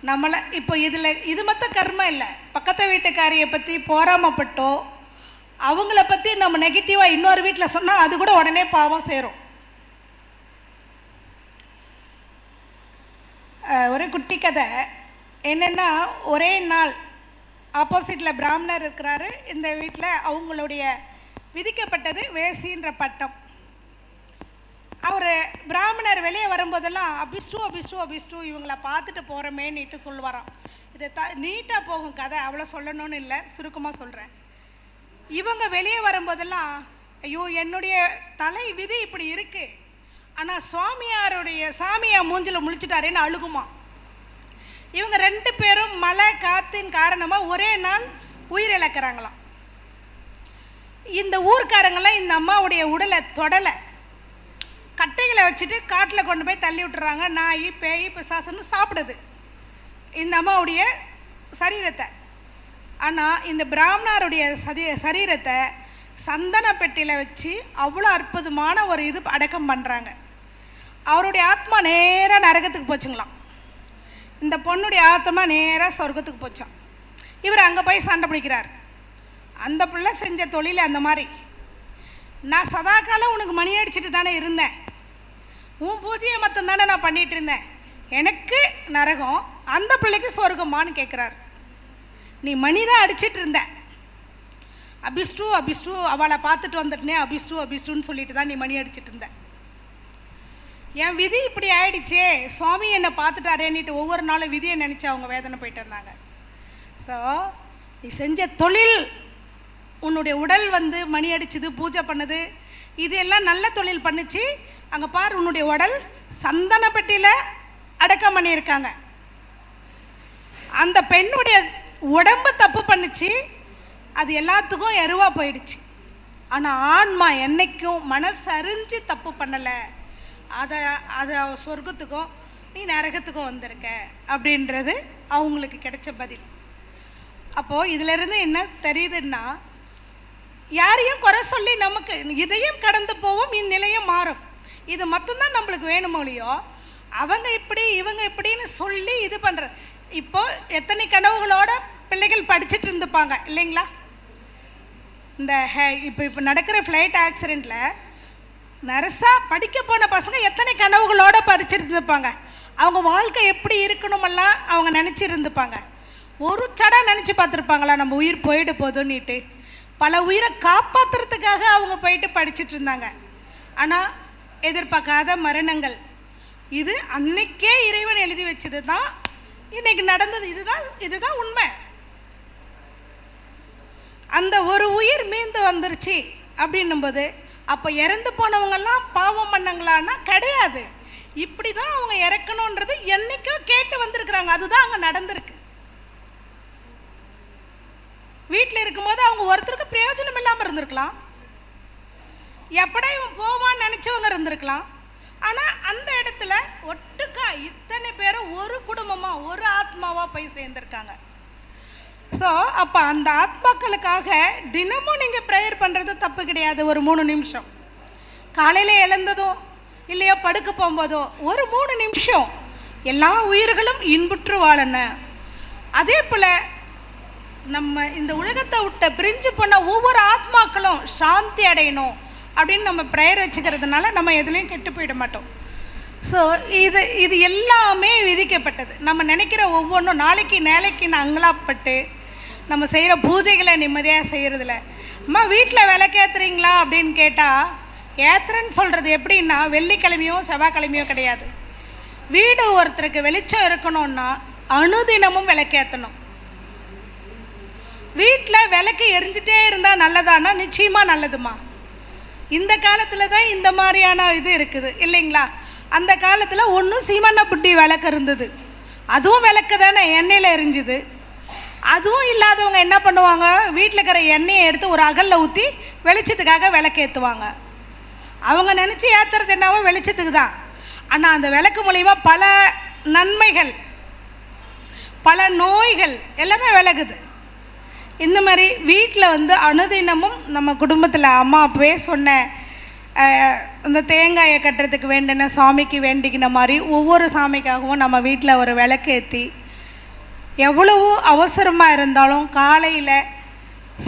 Speaker 4: நம்மளை. இப்போ இது மொத்த கர்மா இல்லை, பக்கத்து வீட்டுக்காரியை பற்றி போராமப்பட்டோ அவங்கள பற்றி நம்ம நெகட்டிவாக இன்னொரு வீட்டில் சொன்னால் அது கூட உடனே பாவம் சேரும். ஒரு குட்டி கதை என்னென்னா, ஒரே நாள் ஆப்போசிட்டில் பிராமணர் இருக்கிறாரு, இந்த வீட்டில் அவங்களுடைய விதிக்கப்பட்டது வேசின்ற பட்டம். அவர் பிராமணர் வெளியே வரும்போதெல்லாம் அபிஷ்டு இவங்கள பார்த்துட்டு போகிறோமேன்னுட்டு சொல்லுவாராம். இது நீட்டாக போகும் கதை, அவ்வளோ சொல்லணும்னு இல்லை, சுருக்கமாக சொல்கிறேன். இவங்க வெளியே வரும்போதெல்லாம் ஐயோ என்னுடைய தலை விதி இப்படி இருக்குது, ஆனால் சாமியார் மூஞ்சில் முழிச்சிட்டாரேன்னு அழுகுமா. இவங்க 2 பேரும் மழை காற்றின் காரணமாக ஒரே நாள் உயிரிழக்கிறாங்களாம். இந்த ஊர்க்காரங்களாம் இந்த அம்மாவுடைய உடலை தொடலை, கட்டைகளை வச்சுட்டு காட்டில் கொண்டு போய் தள்ளி விட்டுறாங்க. நாய் பேய் பிசாசுன்னு சாப்பிடுது இந்த அம்மாவுடைய சரீரத்தை. ஆனால் இந்த பிராமணருடைய சரீரத்தை சந்தன பெட்டியில் வச்சு அவ்வளோ அற்புதமான ஒரு இது அடக்கம் பண்ணுறாங்க. அவருடைய ஆத்மா நேராக நரகத்துக்கு போச்சுங்களாம், இந்த பொண்ணுடைய ஆத்மா நேராக சொர்க்கத்துக்கு போச்சான். இவர் அங்கே போய் சண்டை பிடிக்கிறார். அந்த பிள்ளை செஞ்ச தொழில் அந்த மாதிரி, நான் சதா காலம் உனக்கு மணி அடிச்சுட்டு தானே இருந்தேன், உன் பூஜையை மட்டும் தானே நான் பண்ணிகிட்டு இருந்தேன், எனக்கு நரகம் அந்த பிள்ளைக்கு சொர்க்கமானு கேட்குறாரு. நீ மணி தான் அடிச்சிட்டு இருந்த, அபிஷ்டு அவளை பார்த்துட்டு வந்துட்டுனே அபிஷ்டுன்னு சொல்லிட்டு தான் நீ மணி அடிச்சிட்டு இருந்த. என் விதி இப்படி ஆயிடுச்சே, சுவாமி என்னை பார்த்துட்டாரேன்னுட்டு ஒவ்வொரு நாளும் விதியை நினச்சி அவங்க வேதனை போயிட்டு இருந்தாங்க. ஸோ நீ செஞ்ச தொழில், உன்னுடைய உடல் மணி அடிச்சுது, பூஜை பண்ணுது, இது எல்லாம் நல்ல தொழில் பண்ணிச்சு. அங்கே பார், உன்னுடைய உடல் சந்தன பெட்டியில் அடக்கம் பண்ணியிருக்காங்க. அந்த பெண்ணுடைய உடம்பு தப்பு பண்ணிச்சு, அது எல்லாத்துக்கும் எருவாக போயிடுச்சு. ஆனால் ஆன்மா என்னைக்கும் மனசறிஞ்சு தப்பு பண்ணலை, அதை சொர்க்கத்துக்கும் நீ நரகத்துக்கும் வந்திருக்க அப்படின்றது அவங்களுக்கு கிடைச்ச பதில். அப்போது இதிலிருந்து என்ன தெரியுதுன்னா, யாரையும் குறை சொல்லி நமக்கு இதையும் கடந்து போவோம், இந்நிலையும் மாறும். இது மட்டும்தான் நம்மளுக்கு வேணுமோ இல்லையோ, அவங்க இப்படி இவங்க இப்படின்னு சொல்லி இது பண்ணுற. இப்போது எத்தனை கனவுகளோட பிள்ளைகள் படிச்சுட்டு இருந்துப்பாங்க இல்லைங்களா. இந்த இப்போ நடக்கிற ஃப்ளைட் ஆக்சிடெண்ட்டில் நர்ஸாக படிக்க போன பசங்க எத்தனை கனவுகளோடு படிச்சுட்டு இருந்துப்பாங்க. அவங்க வாழ்க்கை எப்படி இருக்கணுமெல்லாம் அவங்க நினச்சிருந்துப்பாங்க. ஒரு சடா நினச்சி பார்த்துருப்பாங்களா நம்ம உயிர் போயிட்டு போதுன்னுட்டு. பல உயிரை காப்பாற்றுறதுக்காக அவங்க போயிட்டு படிச்சுட்டு இருந்தாங்க. ஆனால் எதிர்பார்க்காத மரணங்கள், இது அன்னைக்கே இறைவன் எழுதி வச்சது தான் இன்றைக்கி நடந்தது. இதுதான் உண்மை. அந்த ஒரு உயிர் மீண்டு வந்துருச்சு அப்படின்னும்போது, அப்போ இறந்து போனவங்கெல்லாம் பாவம் பண்ணங்களான்னா கிடையாது. இப்படி தான் அவங்க இறக்கணுன்றது என்னைக்கோ கேட்டு வந்திருக்கிறாங்க. அதுதான் அங்கே நடந்திருக்கு. வீட்டில் இருக்கும்போது அவங்க ஒருத்தருக்கு பிரயோஜனம் இல்லாமல் இருந்திருக்கலாம், எப்படா இவன் போவான்னு நினச்சவங்க இருந்திருக்கலாம். ஆனால் அந்த இடத்துல ஒட்டுக்கா இத்தனை பேரும் ஒரு குடும்பமாக ஒரு ஆத்மாவாக போய் சேர்ந்துருக்காங்க. ஸோ அப்போ அந்த ஆத்மாக்களுக்காக தினமும் நீங்கள் ப்ரேயர் பண்ணுறது தப்பு கிடையாது. ஒரு 3 நிமிஷம் காலையில் எழுந்ததும் இல்லையோ படுக்க போகும்போதோ ஒரு 3 நிமிஷம் எல்லா உயிர்களும் இன்புற்று வாழணும். அதே போல் நம்ம இந்த உலகத்தை விட்ட பிரிஞ்சு போன ஒவ்வொரு ஆத்மாக்களும் சாந்தி அடையணும் அப்படின்னு நம்ம ப்ரேயர் வச்சுக்கிறதுனால நம்ம எதுலேயும் கெட்டு போயிட மாட்டோம். ஸோ இது எல்லாமே விதிக்கப்பட்டது. நம்ம நினைக்கிற ஒவ்வொன்றும் நாளைக்கு அங்கலாப்பட்டு நம்ம செய்கிற பூஜைகளை நிம்மதியாக செய்கிறதில்ல. அம்மா வீட்டில் விளக்கேற்றுறீங்களா அப்படின்னு கேட்டால், ஏற்றுறேன்னு சொல்கிறது எப்படின்னா வெள்ளிக்கிழமையோ செவ்வாய்க்கிழமையோ கிடையாது. வீடு ஒருத்தருக்கு வெளிச்சம் இருக்கணும்னா அனுதினமும் விளக்கேற்றணும். வீட்டில் விளக்கு எரிஞ்சிட்டே இருந்தால் நல்லதானா? நிச்சயமாக நல்லதுமா. இந்த காலத்தில் தான் இந்த மாதிரியான இது இருக்குது இல்லைங்களா? அந்த காலத்தில் ஒன்றும் சீமண்ணப்புட்டி விளக்கு இருந்தது, அதுவும் விளக்கு தானே, எண்ணெயில் எரிஞ்சுது. அதுவும் இல்லாதவங்க என்ன பண்ணுவாங்க, வீட்டில் இருக்கிற எண்ணெயை எடுத்து ஒரு அகலில் ஊற்றி வெளிச்சத்துக்காக விளக்கு ஏற்றுவாங்க. அவங்க நினச்சி ஏற்றுறது என்னவோ வெளிச்சத்துக்கு தான். ஆனால் அந்த விளக்கு மூலிமா பல நன்மைகள், பல நோய்கள் எல்லாமே விலகுது. இந்த மாதிரி வீட்டில் அனுதினமும் நம்ம குடும்பத்தில் அம்மா அப்பவே சொன்ன இந்த தேங்காயை கட்டுறதுக்கு வேண்டின சாமிக்கு வேண்டிக்கின மாதிரி ஒவ்வொரு சாமிக்காகவும் நம்ம வீட்டில் ஒரு விளக்கு ஏற்றி, எவ்வளவோ அவசரமாக இருந்தாலும் காலையில்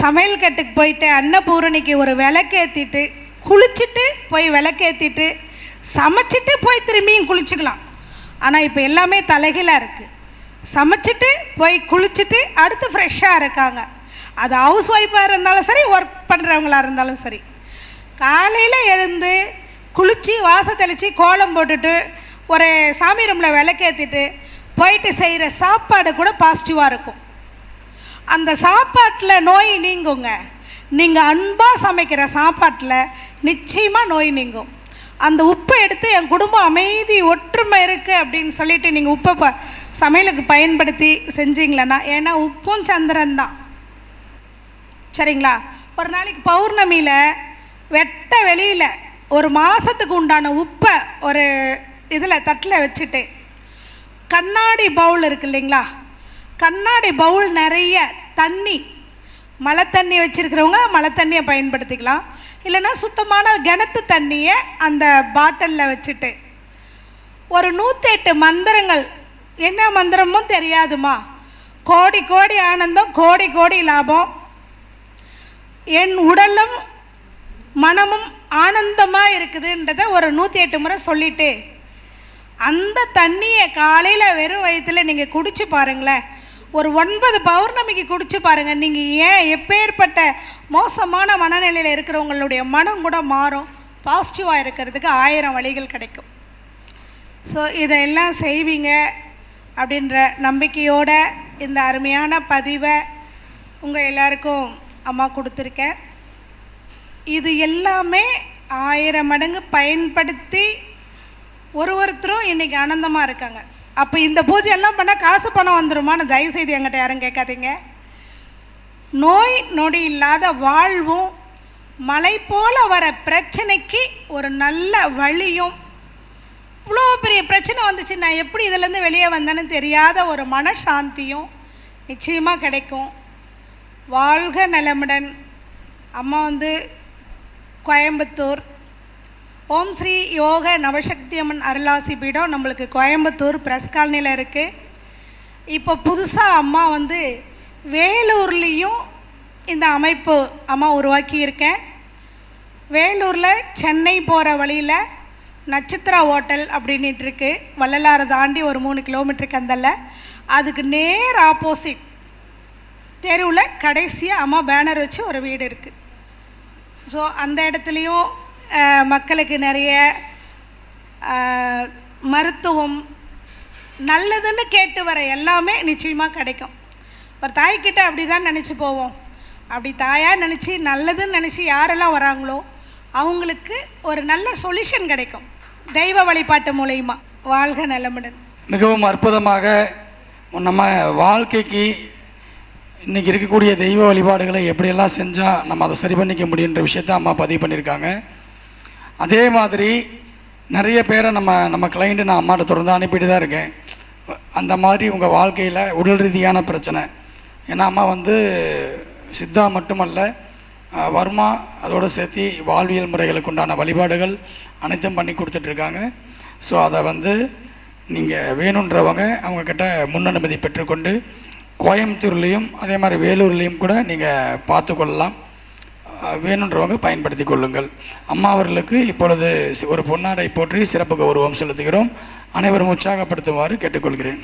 Speaker 4: சமையல் கட்டுக்கு போயிட்டு அன்னபூரணிக்கு ஒரு விளக்கு ஏற்றிட்டு குளிச்சுட்டு போய் விளக்கு ஏற்றிட்டு சமைச்சிட்டு போய் திரும்பியும் குளிச்சுக்கலாம். ஆனால் இப்போ எல்லாமே தலைகீழாக இருக்குது. சமைச்சிட்டு போய் குளிச்சுட்டு அடுத்து ஃப்ரெஷ்ஷாக இருக்காங்க. அது ஹவுஸ் ஒய்ஃபாக இருந்தாலும் சரி, ஒர்க் பண்ணுறவங்களாக இருந்தாலும் சரி, காலையில் எழுந்து குளித்து வாசல் தெளித்து கோலம் போட்டுட்டு ஒரு சாமி ரூமில் விளக்கேற்றிட்டு போயிட்டு செய்கிற சாப்பாடு கூட பாசிட்டிவாக இருக்கும். அந்த சாப்பாட்டில் நோய் நீங்குங்க. நீங்கள் அன்பாக சமைக்கிற சாப்பாட்டில் நிச்சயமாக நோய் நீங்கும். அந்த உப்பை எடுத்து என் குடும்பம் அமைதி ஒற்றுமை இருக்குது அப்படின்னு சொல்லிட்டு நீங்கள் உப்பை சமையலுக்கு பயன்படுத்தி செஞ்சிங்களேன்னா, ஏன்னா உப்பும் சந்திரன் தான், சரிங்களா? ஒரு நாளைக்கு பௌர்ணமியில் வெட்ட வெளியில் ஒரு மாதத்துக்கு உண்டான உப்பை ஒரு இதில் தட்டில் வச்சுட்டு, கண்ணாடி பவுல் இருக்குது இல்லைங்களா, கண்ணாடி பவுல் நிறைய தண்ணி, மழை தண்ணி வச்சுருக்கிறவங்க மழை தண்ணியை பயன்படுத்திக்கலாம், இல்லைன்னா சுத்தமான கிணத்து தண்ணியை அந்த பாட்டிலில் வச்சுட்டு ஒரு 108 மந்திரங்கள், என்ன மந்திரமும் தெரியாதுமா, கோடி கோடி ஆனந்தம், கோடி கோடி லாபம், என் உடலும் மனமும் ஆனந்தமாக இருக்குதுன்றதை ஒரு 108 முறை சொல்லிவிட்டு அந்த தண்ணியை காலையில் வெறும் வயிற்றில் நீங்கள் குடிச்சு பாருங்களேன். ஒரு 9 பௌர்ணமிக்கு குடிச்சு பாருங்கள். நீங்கள் ஏன் எப்பேற்பட்ட மோசமான மனநிலையில் இருக்கிறவங்களுடைய மனம் கூட மாறும். பாசிட்டிவாக இருக்கிறதுக்கு 1000 வழிகள் கிடைக்கும். ஸோ இதையெல்லாம் செய்வீங்க அப்படின்ற நம்பிக்கையோடு இந்த அருமையான பதிவை உங்கள் எல்லாருக்கும் அம்மா கொடுத்துருக்கேன். இது எல்லாமே 1000 மடங்கு பயன்படுத்தி ஒருத்தரும் இன்றைக்கி ஆனந்தமாக இருக்காங்க. அப்போ இந்த பூஜையெல்லாம் பண்ணால் காசு பணம் வந்துடுமான்னு தயவுசெய்து என்கிட்ட யாரும் கேட்காதீங்க. நோய் நொடி இல்லாத வாழ்வும், மலை போல் வர பிரச்சனைக்கு ஒரு நல்ல வழியும், இவ்வளோ பெரிய பிரச்சனை வந்துச்சு நான் எப்படி இதிலேருந்து வெளியே வந்தேன்னு தெரியாத ஒரு மனசாந்தியும் நிச்சயமாக கிடைக்கும். வாழ்க நலமுடன். அம்மா கோயம்புத்தூர் ஓம் ஸ்ரீ யோக நவசக்தி அம்மன் அருளாசி பீடம் நம்மளுக்கு கோயம்புத்தூர் பிரஸ் காலனியில் இருக்குது. இப்போ புதுசாக அம்மா வேலூர்லேயும் இந்த அமைப்பு அம்மா உருவாக்கியிருக்கேன். வேலூரில் சென்னை போகிற வழியில் நட்சத்திரா ஹோட்டல் அப்படின்ட்டு இருக்குது. வள்ளலாரை தாண்டி ஒரு 3 கிலோமீட்டருக்கு அந்தல்ல, அதுக்கு நேர் ஆப்போசிட் தெருவில் கடைசியாக அம்மா பேனர் வச்சு ஒரு வீடு இருக்குது. ஸோ அந்த இடத்துலையும் மக்களுக்கு நிறைய மருத்துவம் நல்லதுன்னு கேட்டு வர எல்லாமே நிச்சயமாக கிடைக்கும். ஒரு தாய்கிட்ட அப்படி தான் நினச்சி போவோம். அப்படி தாயாக நினச்சி நல்லதுன்னு நினச்சி யாரெல்லாம் வராங்களோ அவங்களுக்கு ஒரு நல்ல சொல்யூஷன் கிடைக்கும் தெய்வ வழிபாட்டு மூலயமா. வாழ்க நலமுடன்.
Speaker 3: மிகவும் அற்புதமாக நம்ம வாழ்க்கைக்கு இன்றைக்கி இருக்கக்கூடிய தெய்வ வழிபாடுகளை எப்படியெல்லாம் செஞ்சால் நம்ம அதை சரி பண்ணிக்க முடியுன்ற விஷயத்த அம்மா பதிவு பண்ணியிருக்காங்க. அதே மாதிரி நிறைய பேரை நம்ம கிளைண்ட்டு நான் அம்மாட்ட தொடர்ந்து அனுப்பிட்டு தான் இருக்கேன். அந்த மாதிரி உங்கள் வாழ்க்கையில் உடல் ரீதியான பிரச்சனை, ஏன்னா அம்மா சித்தா மட்டுமல்ல, வர்மா அதோடு சேர்த்து வாழ்வியல் முறைகளுக்கு உண்டான வழிபாடுகள் அனைத்தும் பண்ணி கொடுத்துட்ருக்காங்க. ஸோ அதை நீங்கள் வேணுன்றவங்க அவங்கக்கிட்ட முன்னனுமதி பெற்றுக்கொண்டு கோயம்புத்தூர்லேயும் அதே மாதிரி வேலூர்லேயும் கூட நீங்கள் பார்த்து கொள்ளலாம். வேணுன்றவங்க பயன்படுத்தி கொள்ளுங்கள். அம்மா அவர்களுக்கு இப்பொழுது ஒரு பொன்னாடை போற்றி சிறப்பு கௌரவம் செலுத்துகிறோம். அனைவரும் உற்சாகப்படுத்துமாறு கேட்டுக்கொள்கிறேன்.